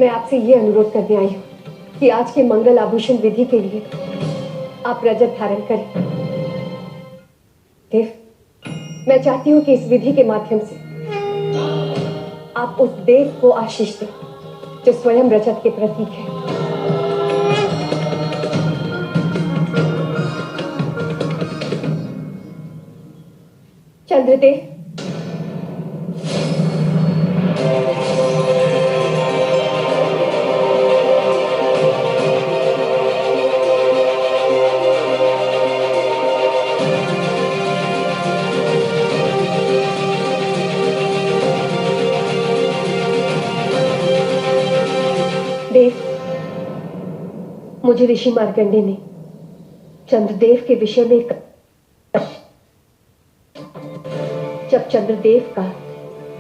मैं आपसे ये अनुरोध करने आई हूँ कि आज के मंगल आभूषण विधि के लिए आप रजत धारण करें। देव, मैं चाहती हूँ कि इस विधि के माध्यम से आप उस देव को आशीष दें जो स्वयं रजत के प्रतीक है। चंद्रदेव, देव, मुझे ऋषि मार्कंडे ने चंद्रदेव के विषय में जब चंद्रदेव का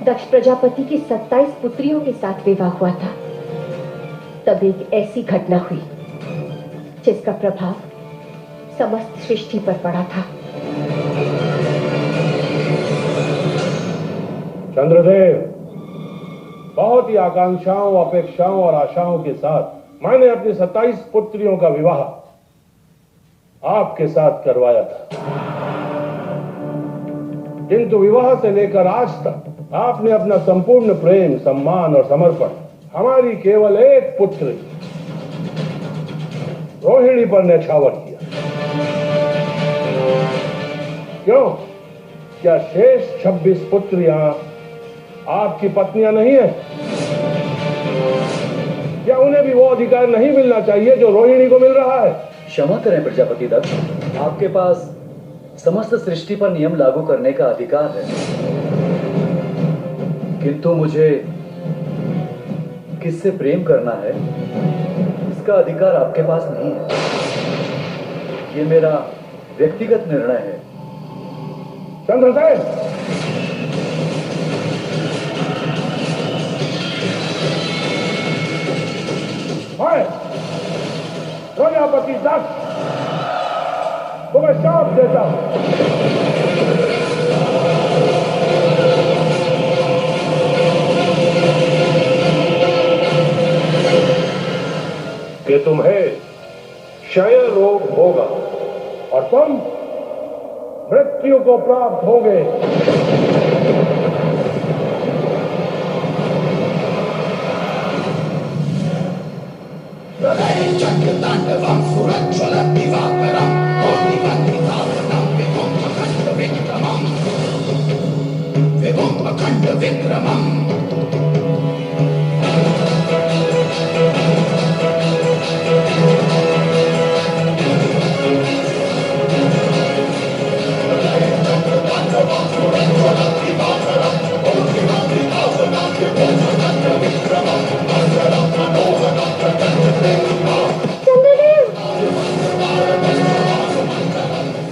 दक्ष प्रजापति की 27 पुत्रियों के साथ विवाह हुआ था, तब एक ऐसी घटना हुई जिसका प्रभाव समस्त सृष्टि पर पड़ा था। चंद्रदेव, बहुत ही आकांक्षाओं, अपेक्षाओं और आशाओं के साथ मैंने अपनी 27 पुत्रियों का विवाह आपके साथ करवाया था, किंतु विवाह से लेकर आज तक आपने अपना संपूर्ण प्रेम, सम्मान और समर्पण हमारी केवल एक पुत्री रोहिणी पर न्यौछावर किया। क्यों? क्या शेष 26 पुत्रियां आपकी पत्नियां नहीं है? क्या उन्हें भी वो अधिकार नहीं मिलना चाहिए जो रोहिणी को मिल रहा है? क्षमा करें प्रजापति दत्त, आपके पास समस्त सृष्टि पर नियम लागू करने का अधिकार है, किंतु मुझे किससे प्रेम करना है इसका अधिकार आपके पास नहीं है। ये मेरा व्यक्तिगत निर्णय है। चंद्रदेव, प्रजापति दत्त तुम्हें श्राप देता हूं कि तुम्हें क्षय रोग होगा और तुम मृत्यु को प्राप्त होगे। चक्रतांडवं सुरज्ज्वल दिवाकरं कोटिवन्दितावनं विभुं अखण्ड विक्रमम्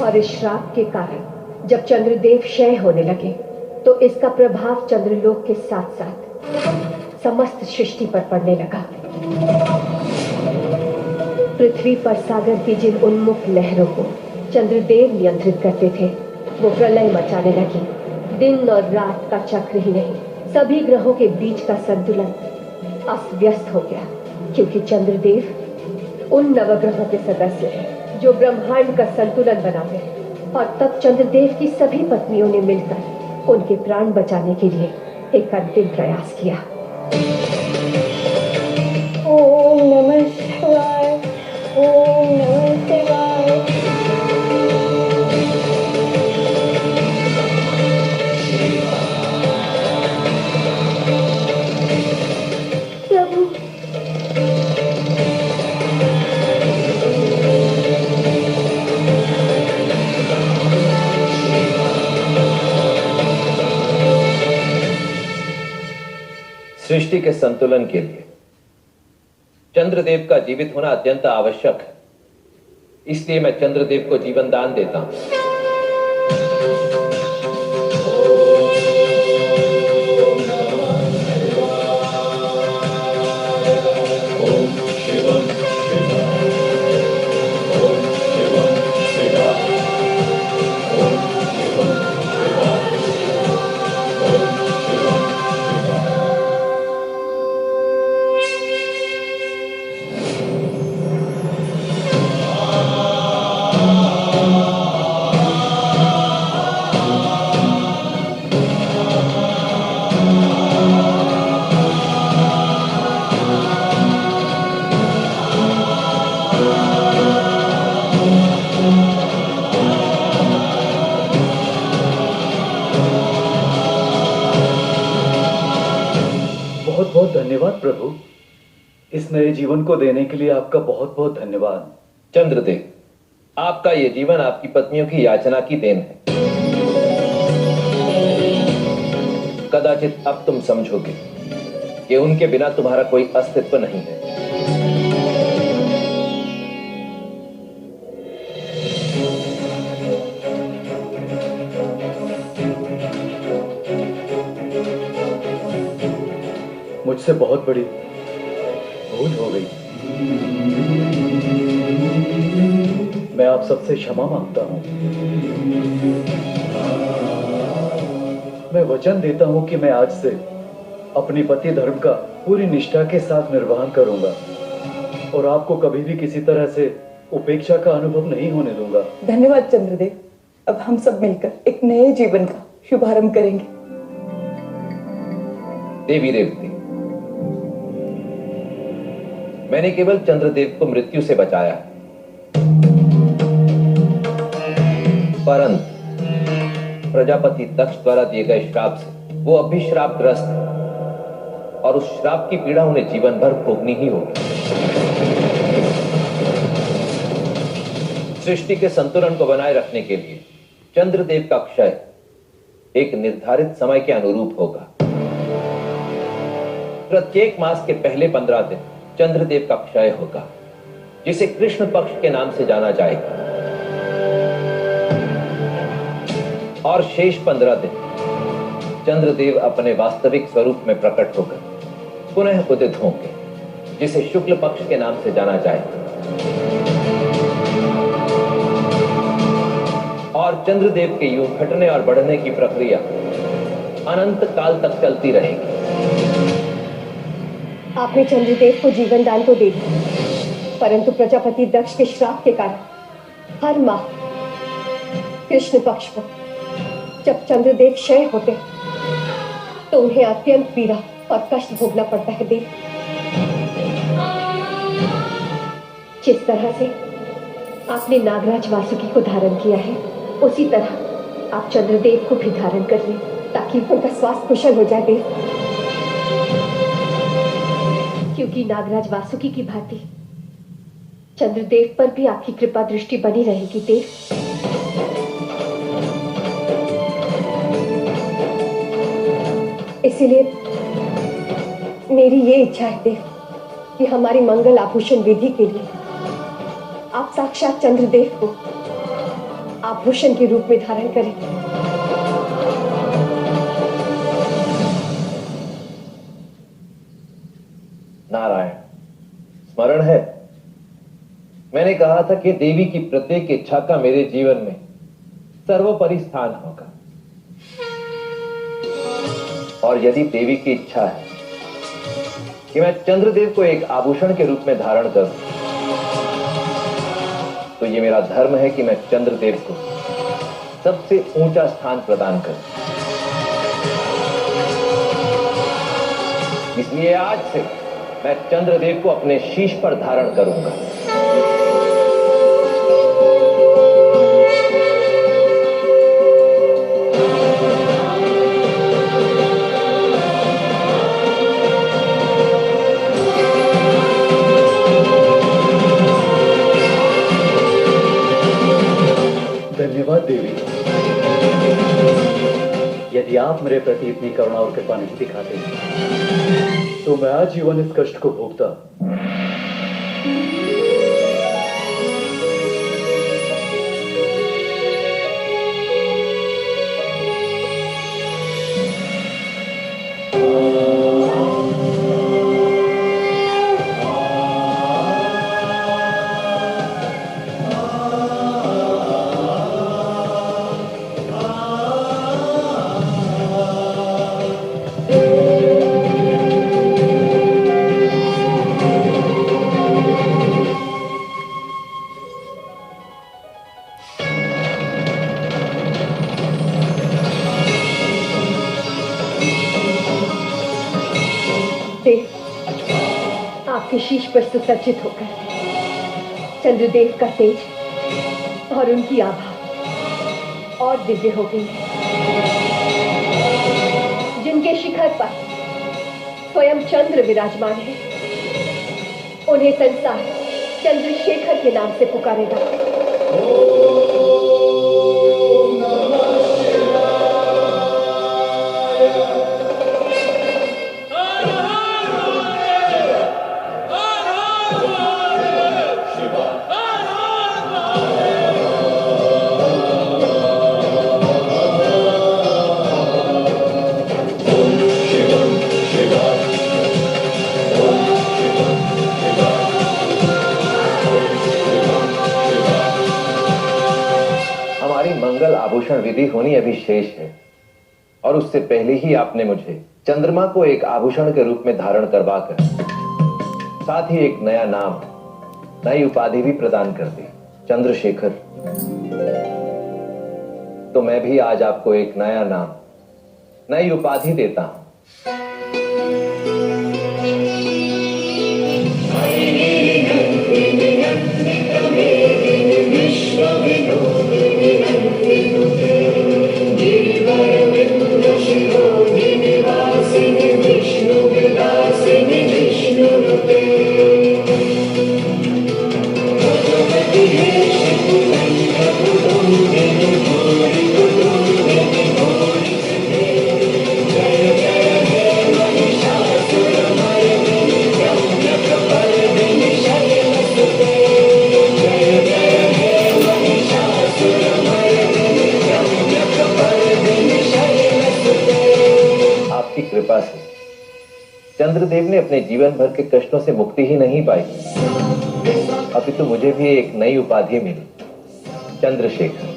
और इस श्राप के कारण जब चंद्रदेव क्षय होने लगे तो इसका प्रभाव चंद्रलोक के साथ साथ समस्त सृष्टि पर पड़ने लगा। पृथ्वी पर सागर की जिन उन्मुख लहरों को चंद्रदेव नियंत्रित करते थे, वो प्रलय मचाने लगी। दिन और रात का चक्र ही नहीं, सभी ग्रहों के बीच का संतुलन अस्त व्यस्त हो गया, क्योंकि चंद्रदेव उन नवग्रहों के सदस्य हैं जो ब्रह्मांड का संतुलन बनाते हैं। और तब चंद्रदेव की सभी पत्नियों ने मिलकर उनके प्राण बचाने के लिए एक अंतिम प्रयास किया। ओम नमः शिवाय, ओम नमः शिवाय। प्रभु, सृष्टि के संतुलन के लिए चंद्रदेव का जीवित होना अत्यंत आवश्यक है, इसलिए मैं चंद्रदेव को जीवन दान देता हूं। बहुत बहुत धन्यवाद प्रभु। इस नए जीवन को देने के लिए आपका बहुत बहुत धन्यवाद। चंद्रदेव, आपका यह जीवन आपकी पत्नियों की याचना की देन है। कदाचित अब तुम समझोगे कि उनके बिना तुम्हारा कोई अस्तित्व नहीं है। मुझसे बहुत बड़ी भूल हो गई। मैं आप सबसे क्षमा मांगता हूं। मैं वचन देता हूं कि मैं आज से अपनी पति धर्म का पूरी निष्ठा के साथ निर्वहन करूंगा और आपको कभी भी किसी तरह से उपेक्षा का अनुभव नहीं होने दूंगा। धन्यवाद चंद्रदेव। अब हम सब मिलकर एक नए जीवन का शुभारंभ करेंगे। देवी देवती, मैंने केवल चंद्रदेव को मृत्यु से बचाया, परंतु प्रजापति दक्ष द्वारा दिए गए श्राप से वो अब भी श्रापग्रस्त है और उस श्राप की पीड़ा उन्हें जीवन भर भोगनी ही होगी। सृष्टि के संतुलन को बनाए रखने के लिए चंद्रदेव का क्षय एक निर्धारित समय के अनुरूप होगा। प्रत्येक मास के पहले 15 दिन चंद्रदेव का क्षय होगा, जिसे कृष्ण पक्ष के नाम से जाना जाएगा, और शेष 15 दिन चंद्रदेव अपने वास्तविक स्वरूप में प्रकट होकर पुनः उदित होंगे, जिसे शुक्ल पक्ष के नाम से जाना जाएगा। और चंद्रदेव के यूं घटने और बढ़ने की प्रक्रिया अनंत काल तक चलती रहेगी। आपने चंद्रदेव को जीवन दान तो दे दिया, परंतु प्रजापति दक्ष के श्राप के कारण हर माह कृष्ण पक्ष को जब चंद्रदेव क्षय होते तो उन्हें अत्यंत पीड़ा और कष्ट भोगना पड़ता है। देव, जिस तरह से आपने नागराज वासुकी को धारण किया है, उसी तरह आप चंद्रदेव को भी धारण कर लें ताकि उनका स्वास्थ्य कुशल हो जाए। देव, क्योंकि नागराज वासुकी की भांति चंद्रदेव पर भी आपकी कृपा दृष्टि बनी रहेगी। देव, इसीलिए मेरी ये इच्छा है देव कि हमारी मंगल आभूषण विधि के लिए आप साक्षात चंद्रदेव को आभूषण के रूप में धारण करें। नारायण, स्मरण है मैंने कहा था कि देवी की प्रत्येक इच्छा का मेरे जीवन में सर्वोपरि स्थान होगा, और यदि देवी की इच्छा है कि मैं चंद्रदेव को एक आभूषण के रूप में धारण करूं, तो ये मेरा धर्म है कि मैं चंद्रदेव को सबसे ऊंचा स्थान प्रदान करूं। इसलिए आज से मैं चंद्रदेव को अपने शीश पर धारण करूंगा। धन्यवाद देवी। यदि आप मेरे प्रति इतनी करुणा और कृपा नहीं दिखाते तो मैं आजीवन इस कष्ट को भोगता। आपके शीश पर सुसज्जित होकर चंद्रदेव का तेज और उनकी आभा और दिव्य हो गई, जिनके शिखर पर स्वयं चंद्र विराजमान है। उन्हें संसार चंद्रशेखर के नाम से पुकारेगा। मंगल आभूषण विधि होनी अभी शेष है, और उससे पहले ही आपने मुझे चंद्रमा को एक आभूषण के रूप में धारण करवाकर साथ ही एक नया नाम, नई उपाधि भी प्रदान कर दी, चंद्रशेखर। तो मैं भी आज आपको एक नया नाम, नई उपाधि देता हूं। कृपा से चंद्रदेव ने अपने जीवन भर के कष्टों से मुक्ति ही नहीं पाई, अभी तो मुझे भी एक नई उपाधि मिली, चंद्रशेखर।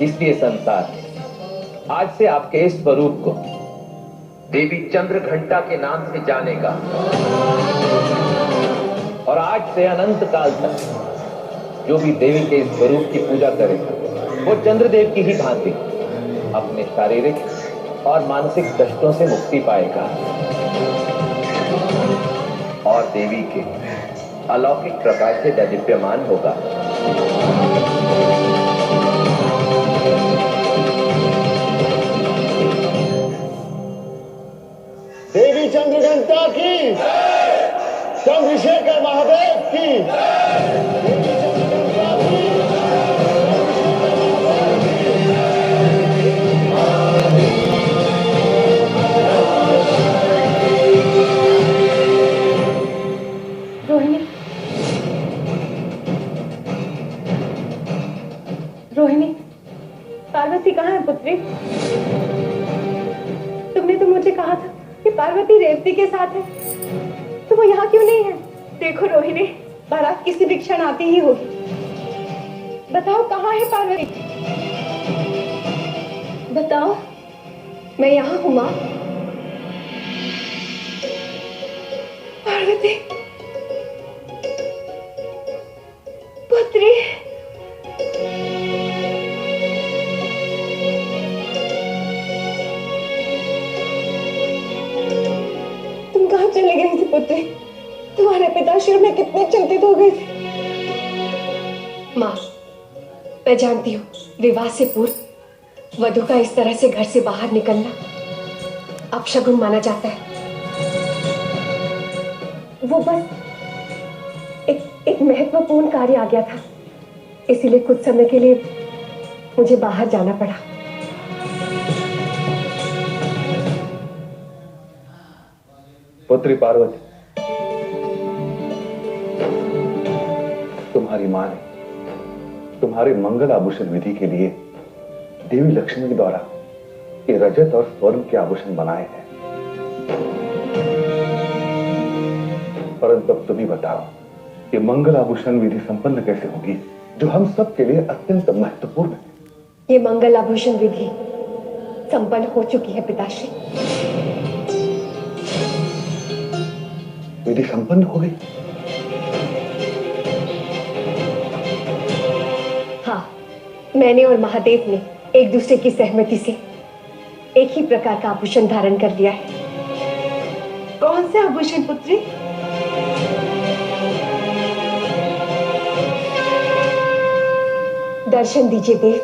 इसलिए संसार आज से आपके इस स्वरूप को देवी चंद्रघंटा के नाम से जानेगा, और आज से अनंत काल तक जो भी देवी के इस स्वरूप की पूजा करेगा वो चंद्रदेव की ही भांति अपने शारीरिक और मानसिक कष्टों से मुक्ति पाएगा और देवी के अलौकिक प्रकाश से दीप्यमान होगा। देवी चंद्रघंटा की, चंद्रशेखर महादेव की। रोहिणी, पार्वती कहाँ है पुत्री? तुमने तो मुझे कहा था कि पार्वती रेवती के साथ है, तो वो यहाँ क्यों नहीं है? देखो रोहिणी, बारात किसी भी क्षण आती ही होगी। बताओ कहाँ है पार्वती? बताओ, मैं यहाँ हूँ माँ। पार्वती पुत्री, तुम कहाँ चले गई थी पुत्री? तुम्हारे पिताश्री में कितने चिंतित हो गए थे। माँ, मैं जानती हूँ विवाह से पूर्व वधू का इस तरह से घर से बाहर निकलना अपशगुन माना जाता है। वो बस एक महत्वपूर्ण कार्य आ गया था, इसीलिए कुछ समय के लिए मुझे बाहर जाना पड़ा। पुत्री पार्वती, तुम्हारी मां ने तुम्हारे मंगल आभूषण विधि के लिए देवी लक्ष्मी के द्वारा ये रजत और स्वर्ण के आभूषण बनाए हैं। परंतु अब तुम ही बताओ, ये मंगल आभूषण विधि संपन्न कैसे होगी जो हम सब के लिए अत्यंत महत्वपूर्ण है? ये मंगल आभूषण विधि संपन्न हो चुकी है पिताश्री। विधि संपन्न हो गई? हाँ, मैंने और महादेव ने एक दूसरे की सहमति से एक ही प्रकार का आभूषण धारण कर लिया है। कौन से आभूषण पुत्री? दर्शन दीजिए देव।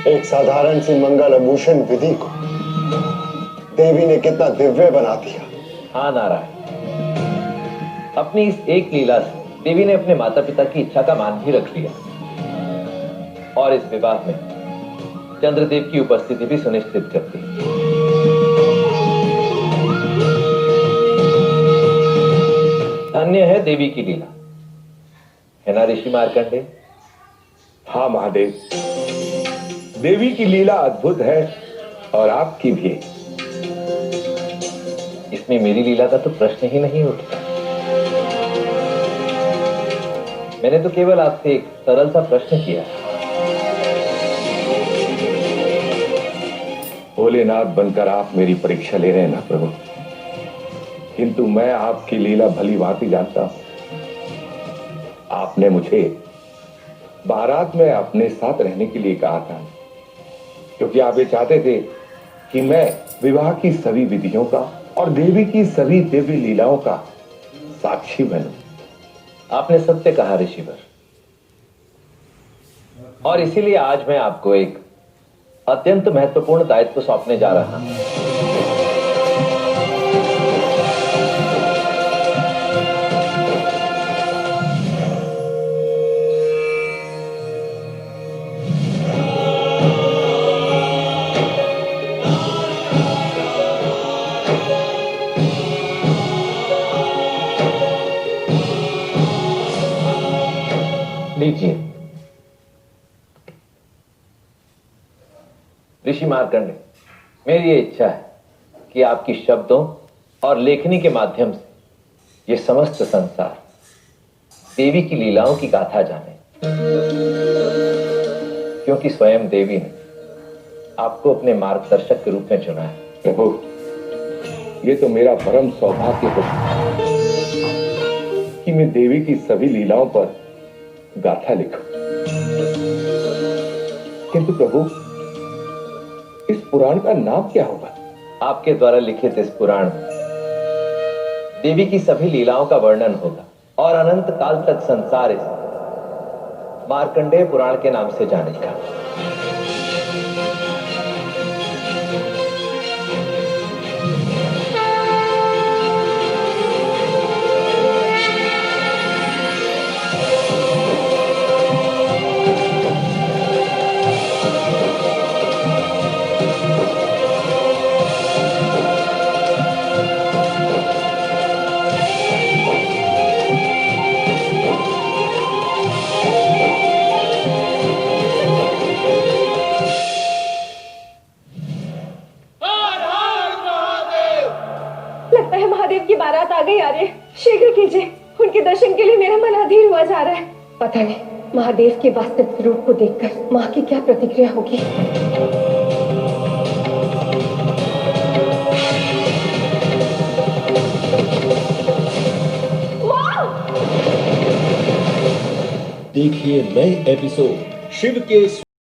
एक साधारण सी मंगल आभूषण विधि को देवी ने कितना दिव्य बना दिया। हाँ नारायण, अपनी इस एक लीला से देवी ने अपने माता पिता की इच्छा का मान भी रख लिया और इस विवाह में चंद्रदेव की उपस्थिति भी सुनिश्चित कर दी। धन्य है देवी की लीला, है ना ऋषि मार्कंडेय? हाँ महादेव, देवी की लीला अद्भुत है और आपकी भी। इसमें मेरी लीला का तो प्रश्न ही नहीं उठता। मैंने तो केवल आपसे एक सरल सा प्रश्न किया। भोलेनाथ बनकर आप मेरी परीक्षा ले रहे हैं ना प्रभु, किंतु मैं आपकी लीला भली भांति जानता हूं। आपने मुझे बारात में अपने साथ रहने के लिए कहा था, क्योंकि आप ये चाहते थे कि मैं विवाह की सभी विधियों का और देवी की सभी दिव्य लीलाओं का साक्षी बनूं। आपने सत्य कहा ऋषिवर, और इसीलिए आज मैं आपको एक अत्यंत महत्वपूर्ण दायित्व सौंपने जा रहा हूं। लीजिए ऋषि मार्कंडेय, मेरी ये इच्छा है कि आपकी शब्दों और लेखनी के माध्यम से ये समस्त संसार देवी की लीलाओं की गाथा जाने, क्योंकि स्वयं देवी ने आपको अपने मार्गदर्शक के रूप में चुना है। प्रभु, ये तो मेरा परम सौभाग्य है कि मैं देवी की सभी लीलाओं पर गाथा लिखूं। किंतु प्रभु, इस पुराण का नाम क्या होगा? आपके द्वारा लिखित इस पुराण में देवी की सभी लीलाओं का वर्णन होगा और अनंत काल तक संसार इसे मार्कंडेय पुराण के नाम से जानेगा। लगता है महादेव की बारात आ गई। आर्य, शीघ्र कीजिए, उनके दर्शन के लिए मेरा मन अधीर हुआ जा रहा है। पता नहीं महादेव के वास्तविक रूप को देखकर माँ की क्या प्रतिक्रिया होगी। देखिए नए एपिसोड शिव के